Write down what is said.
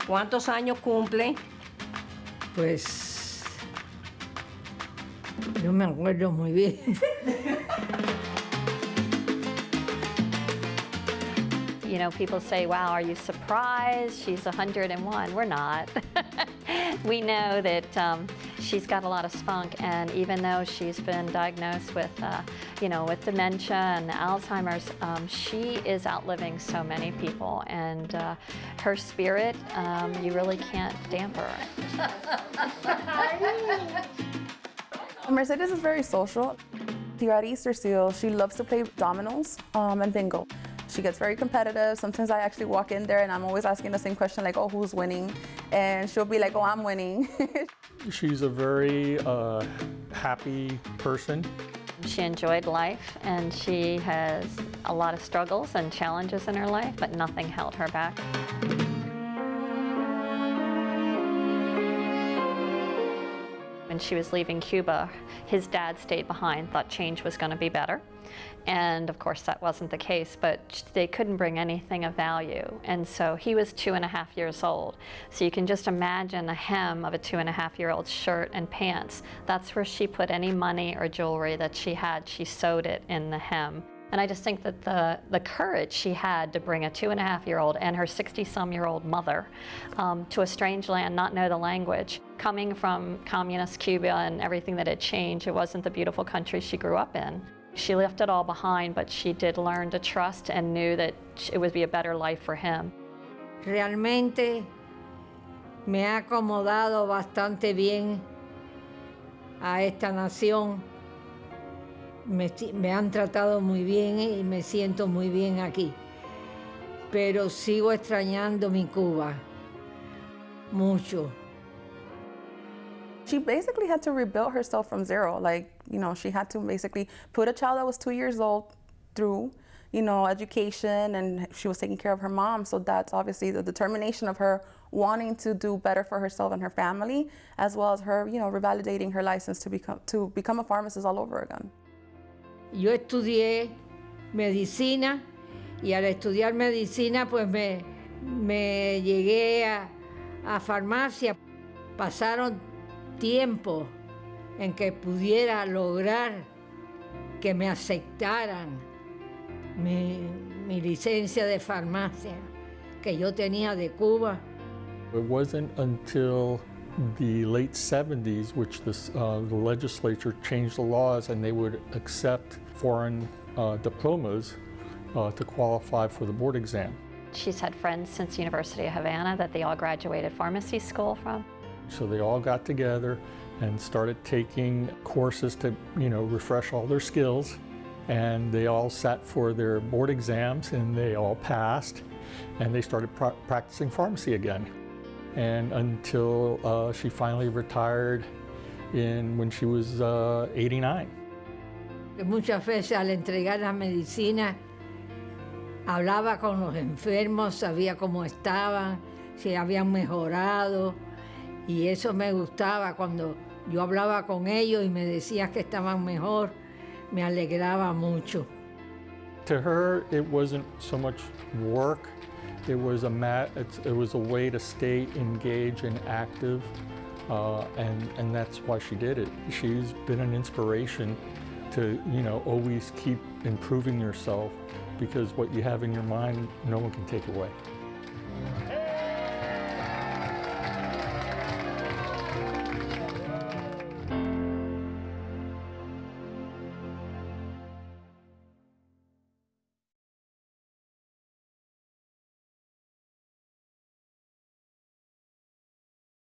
¿Cuántos años cumple? Pues no me acuerdo muy bien. You know, people say, wow, are you surprised? She's 101. We're not. We know that she's got a lot of spunk, and even though she's been diagnosed with, with dementia and Alzheimer's, she is outliving so many people, and her spirit, you really can't damper. Mercedes is very social. Here at Easter Seal, she loves to play dominoes and bingo. She gets very competitive. Sometimes I actually walk in there and I'm always asking the same question, like, oh, who's winning? And she'll be like, oh, I'm winning. She's a very happy person. She enjoyed life, and she has a lot of struggles and challenges in her life, but nothing held her back. When she was leaving Cuba, his dad stayed behind, thought change was going to be better. And of course that wasn't the case, but they couldn't bring anything of value. And so he was 2.5 years old. So you can just imagine the hem of a 2.5-year-old's shirt and pants. That's where she put any money or jewelry that she had, she sewed it in the hem. And I just think that the courage she had to bring a 2.5-year-old and her 60-some-year-old mother to a strange land, not know the language, coming from communist Cuba and everything that had changed, it wasn't the beautiful country she grew up in. She left it all behind, but she did learn to trust and knew that it would be a better life for him. Realmente me ha acomodado bastante bien a esta nación. Me han tratado muy bien y me siento muy bien aquí. Pero sigo extrañando mi Cuba. Mucho. She basically had to rebuild herself from zero. Like, she had to basically put a child that was 2 years old through, education, and she was taking care of her mom. So that's obviously the determination of her wanting to do better for herself and her family, as well as her, revalidating her license to become a pharmacist all over again. Yo estudié medicina y al estudiar medicina pues me llegué a farmacia. Pasaron tiempo en que pudiera lograr que me aceptaran mi licencia de farmacia que yo tenía de Cuba. It wasn't until the late 70s which the legislature changed the laws and they would accept foreign diplomas to qualify for the board exam. She's had friends since the University of Havana that they all graduated pharmacy school from. So they all got together and started taking courses to, refresh all their skills. And they all sat for their board exams and they all passed. And they started practicing pharmacy again. And until she finally retired when she was 89. Muchas veces al entregar la medicina hablaba con los enfermos, sabía cómo estaban, si habían mejorado. Y eso me gustaba cuando yo hablaba con ellos y me decías que estaban mejor, me alegraba mucho. To her, it wasn't so much work. It was a way to stay engaged and active, and that's why she did it. She's been an inspiration to, always keep improving yourself, because what you have in your mind, no one can take away.